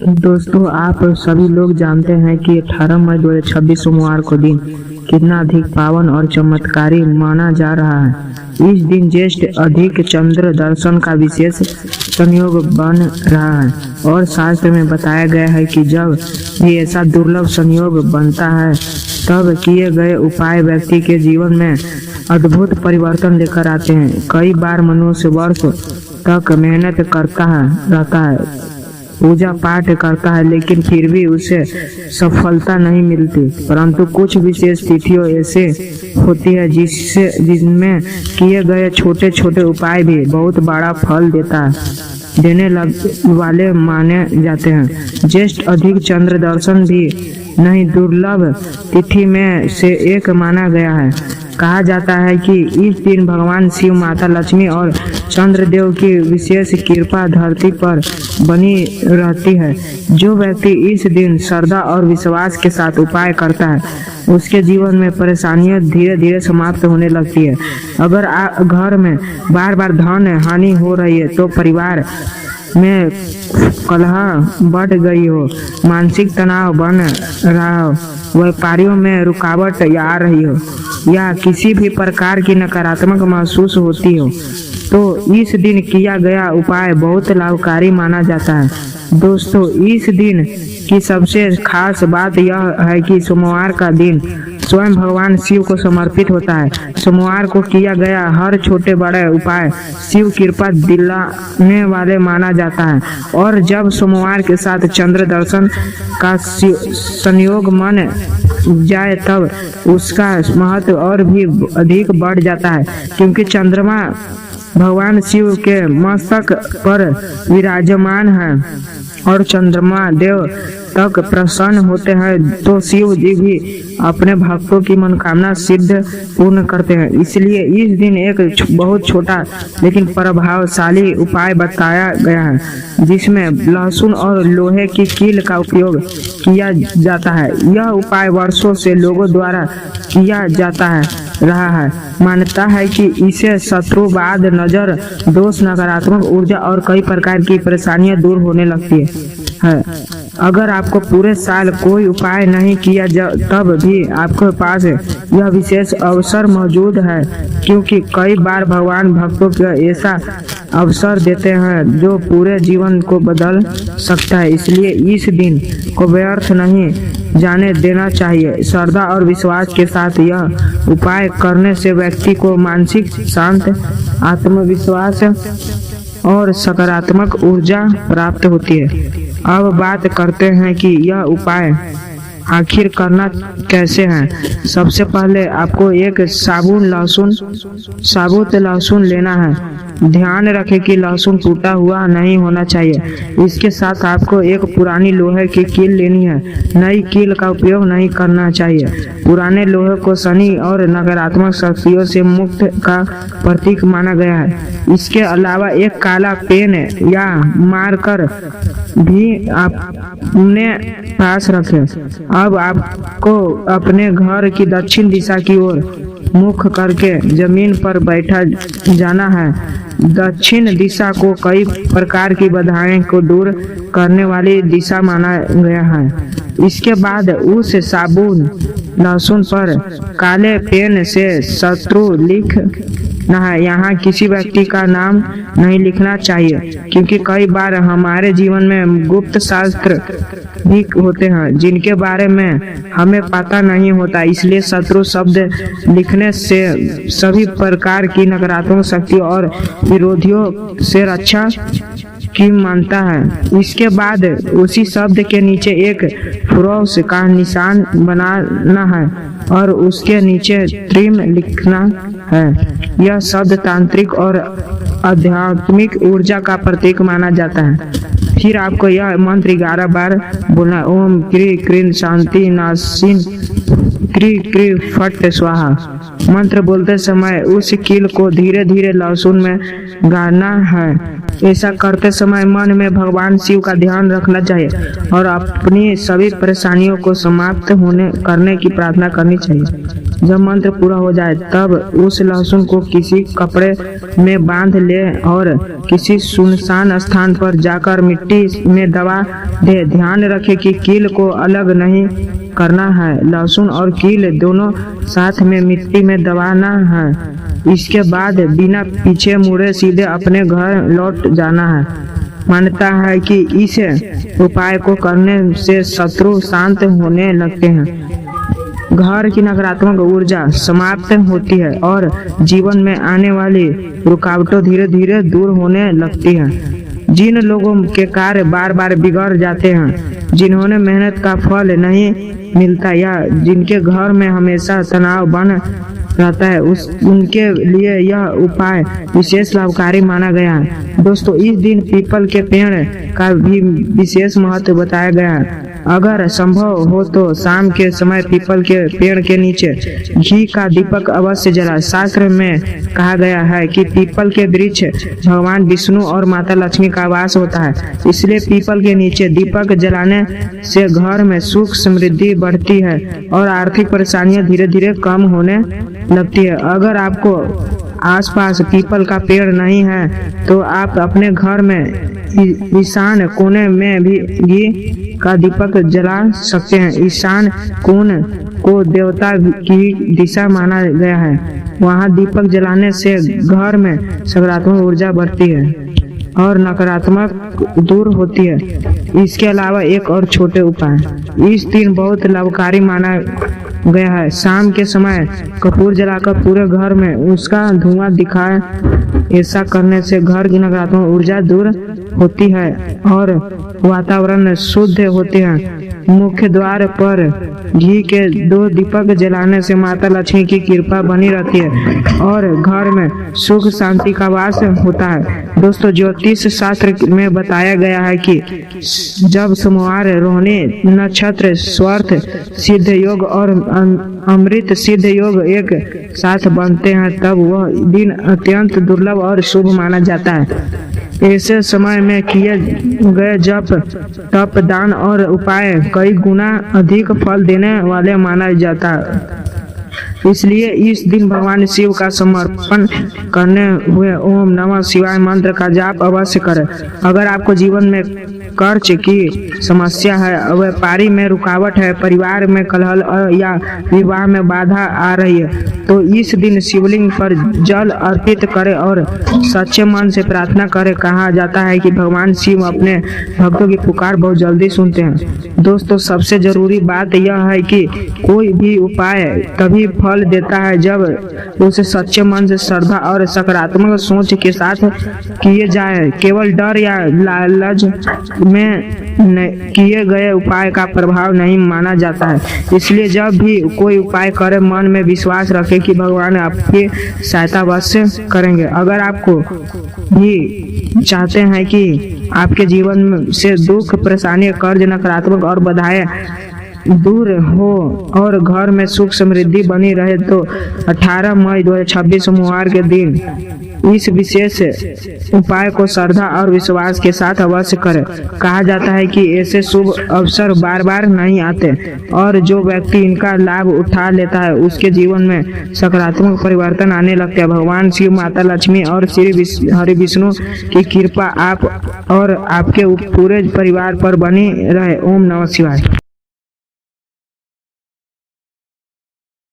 दोस्तों, आप सभी लोग जानते हैं कि 18 मई 2026 सोमवार को दिन कितना अधिक पावन और चमत्कारी माना जा रहा है। इस दिन ज्येष्ठ अधिक चंद्र दर्शन का विशेष संयोग बन रहा है और शास्त्र में बताया गया है कि जब भी ऐसा दुर्लभ संयोग बनता है तब किए गए उपाय व्यक्ति के जीवन में अद्भुत परिवर्तन लेकर आते हैं। कई बार मनुष्य वर्षों तक मेहनत रहता है, पूजा पाठ करता है, लेकिन फिर भी उसे सफलता नहीं मिलती। परंतु कुछ विशेष तिथियों ऐसे होती है जिनमें किए गए छोटे छोटे उपाय भी बहुत बड़ा फल देने वाले माने जाते हैं। ज्येष्ठ अधिक चंद्र दर्शन भी नहीं दुर्लभ तिथि में से एक माना गया है। कहा जाता है कि इस दिन भगवान शिव, माता लक्ष्मी और चंद्रदेव की विशेष कृपा धरती पर बनी रहती है। जो व्यक्ति इस दिन श्रद्धा और विश्वास के साथ उपाय करता है उसके जीवन में परेशानियां धीरे धीरे समाप्त होने लगती है। अगर घर में बार बार धन हानि हो रही है तो परिवार में कलह बढ़ गई हो, मानसिक तनाव बन रहा हो, व्यापारियों में रुकावट आ रही हो या किसी भी प्रकार की नकारात्मक महसूस होती हो तो इस दिन किया गया उपाय बहुत लाभकारी माना जाता है। दोस्तों, इस दिन की सबसे खास बात यह है कि सोमवार का दिन स्वयं भगवान शिव को समर्पित होता है। सोमवार को किया गया हर छोटे बड़े उपाय शिव कृपा दिलाने वाले माना जाता है और जब सोमवार के साथ चंद्र दर्शन का संयोग मन जाए तब उसका महत्व और भी अधिक बढ़ जाता है, क्योंकि चंद्रमा भगवान शिव के मस्तक पर विराजमान है और चंद्रमा देव तक प्रसन्न होते हैं तो शिव जी भी अपने भक्तों की मनोकामना सिद्ध पूर्ण करते हैं। इसलिए इस दिन एक बहुत छोटा लेकिन प्रभावशाली उपाय बताया गया है जिसमें लहसुन और लोहे की कील का उपयोग किया जाता है। यह उपाय वर्षों से लोगों द्वारा किया जाता रहा है। मान्यता है कि इससे शत्रुवाद, नजर दोष, नकारात्मक ऊर्जा और कई प्रकार की परेशानियां दूर होने लगती है। अगर आपको पूरे साल कोई उपाय नहीं किया तब भी आपके पास यह विशेष अवसर मौजूद है, क्योंकि कई बार भगवान भक्तों को ऐसा अवसर देते हैं जो पूरे जीवन को बदल सकता है। इसलिए इस दिन को व्यर्थ नहीं जाने देना चाहिए। श्रद्धा और विश्वास के साथ यह उपाय करने से व्यक्ति को मानसिक शांत, आत्मविश्वास और सकारात्मक ऊर्जा प्राप्त होती है। अब बात करते हैं कि यह उपाय आखिर करना कैसे है। सबसे पहले आपको एक साबुत लहसुन लेना है। ध्यान रखें कि लहसुन टूटा हुआ नहीं होना चाहिए। इसके साथ आपको एक पुरानी लोहे की कील लेनी है। नई कील का उपयोग नहीं करना चाहिए। पुराने लोहे को शनि और नकारात्मक शक्तियों से मुक्त का प्रतीक माना गया है। इसके अलावा एक काला पेन या मार्कर भी अपने पास रखें। अब आपको अपने घर की दक्षिण दिशा की ओर मुख करके जमीन पर बैठा जाना है। दक्षिण दिशा को कई प्रकार की बाधाएं को दूर करने वाली दिशा माना गया है। इसके बाद उस साबुन लहसुन पर काले पेन से शत्रु लिखना है। यहाँ किसी व्यक्ति का नाम नहीं लिखना चाहिए, क्योंकि कई बार हमारे जीवन में गुप्त शास्त्र भी होते हैं जिनके बारे में हमें पता नहीं होता। इसलिए शत्रु शब्द लिखने से सभी प्रकार की नकारात्मक शक्ति और विरोधियों से रक्षा की मानता है। इसके बाद उसी शब्द के नीचे एक क्रॉस का निशान बनाना है और उसके नीचे त्रिम लिखना है। यह शब्द तांत्रिक और आध्यात्मिक ऊर्जा का प्रतीक माना जाता है। फिर आपको यह मंत्र 11 बार बोलना। ओम क्री क्रीं शांति नासिन क्री क्री फट स्वाहा। मंत्र बोलते समय उस कील को धीरे धीरे लहसुन में गाड़ना है। ऐसा करते समय मन में भगवान शिव का ध्यान रखना चाहिए और अपनी सभी परेशानियों को समाप्त करने की प्रार्थना करनी चाहिए। जब मंत्र पूरा हो जाए तब उस लहसुन को किसी कपड़े में बांध ले और किसी सुनसान स्थान पर जाकर मिट्टी मिट्टी में दबा दे। ध्यान रखें कि कील को अलग नहीं करना है। लहसुन और कील दोनों साथ में मिट्टी में दबाना है। इसके बाद बिना पीछे मुड़े सीधे अपने घर लौट जाना है। मानता है कि इस उपाय को करने से शत्रु शांत होने लगते हैं, घर की नकारात्मक ऊर्जा समाप्त होती है और जीवन में आने वाली रुकावटें धीरे धीरे दूर होने लगती हैं। जिन लोगों के कार्य बार बार बिगड़ जाते हैं, जिन्होंने मेहनत का फल नहीं मिलता या जिनके घर में हमेशा तनाव बन रहता है, उनके लिए यह उपाय विशेष लाभकारी माना गया है। दोस्तों, इस दिन पीपल के पेड़ का भी विशेष महत्व बताया गया है। अगर संभव हो तो शाम के समय पीपल के पेड़ के नीचे घी का दीपक अवश्य जलाएं। शास्त्र में कहा गया है कि पीपल के वृक्ष भगवान विष्णु और माता लक्ष्मी का वास होता है, इसलिए पीपल के नीचे दीपक जलाने से घर में सुख समृद्धि बढ़ती है और आर्थिक परेशानियां धीरे धीरे कम होने लगती है। अगर आपको आसपास पीपल का पेड़ नहीं है तो आप अपने घर में ईशान कोने में भी घी का दीपक जला सकते हैं। ईशान कोण को देवता की दिशा माना गया है। वहां दीपक जलाने से घर में सकारात्मक ऊर्जा बढ़ती है और नकारात्मक दूर होती है। इसके अलावा एक और छोटे उपाय इस दिन बहुत लाभकारी माना गया है। शाम के समय कपूर जलाकर पूरे घर में उसका धुआं दिखाए। ऐसा करने से घर की नकारात्मक ऊर्जा दूर होती है और वातावरण शुद्ध होते हैं। मुख्य द्वार पर घी के 2 दीपक जलाने से माता लक्ष्मी की कृपा बनी रहती है और घर में सुख शांति का वास होता है। दोस्तों, ज्योतिष शास्त्र में बताया गया है कि जब सोमवार, रोहिणी नक्षत्र, स्वर्थ सिद्ध योग और अमृत सिद्ध योग एक साथ बनते हैं, तब वह दिन अत्यंत दुर्लभ और शुभ माना जाता है। ऐसे समय में किए गए जप, तप, दान और उपाय कई गुना अधिक फल देने वाले माना जाता है। इसलिए इस दिन भगवान शिव का समर्पण करने हुए ओम नमः शिवाय मंत्र का जाप अवश्य करें। अगर आपको जीवन में कर्ज की समस्या है, व्यापारी में रुकावट है, परिवार में कलह या विवाह में बाधा आ रही है, तो इस दिन शिवलिंग पर जल अर्पित करें और सच्चे मन से प्रार्थना करें। कहा जाता है कि भगवान शिव अपने भक्तों की पुकार बहुत जल्दी सुनते हैं। दोस्तों, सबसे जरूरी बात यह है कि कोई भी उपाय तभी फल देता है जब उसे सच्चे मन से, श्रद्धा और सकारात्मक सोच के साथ किए जाए। केवल डर या लालच में किए गए उपाय का प्रभाव नहीं माना जाता है। इसलिए जब भी कोई उपाय करे, मन में विश्वास रखें कि भगवान आपकी सहायता अवश्य करेंगे। अगर आपको भी चाहते हैं कि आपके जीवन से दुख, परेशानी, कर्ज, नकारात्मक और बाधाएं दूर हो और घर में सुख समृद्धि बनी रहे, तो 18 मई 2026 सोमवार के दिन इस विशेष उपाय को श्रद्धा और विश्वास के साथ अवश्य करें। कहा जाता है कि ऐसे शुभ अवसर बार बार नहीं आते और जो व्यक्ति इनका लाभ उठा लेता है उसके जीवन में सकारात्मक परिवर्तन आने लगता है। भगवान शिव, माता लक्ष्मी और श्री हरि विष्णु की कृपा आप और आपके पूरे परिवार पर बनी रहे। ओम नमः शिवाय।